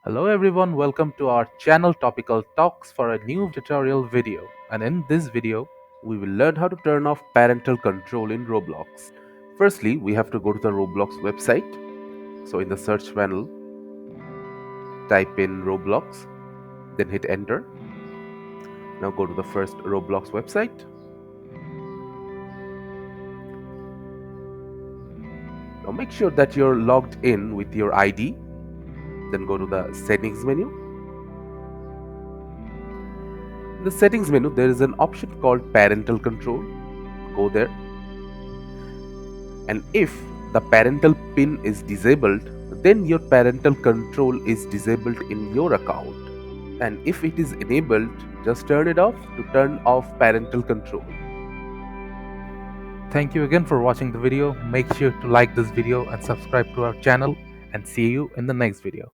Hello everyone, welcome to our channel Topical Talks for a new tutorial video. And in this video, we will learn how to turn off parental control in Roblox. Firstly, we have to go to the Roblox website. So in the search panel, type in Roblox, then hit enter. Now go to the first Roblox website. Now make sure that you're logged in with your ID. Then go to the settings menu. In the settings menu, there is an option called parental control. Go there. And if the parental pin is disabled, then your parental control is disabled in your account. And if it is enabled, just turn it off to turn off parental control. Thank you again for watching the video. Make sure to like this video and subscribe to our channel, and see you in the next video.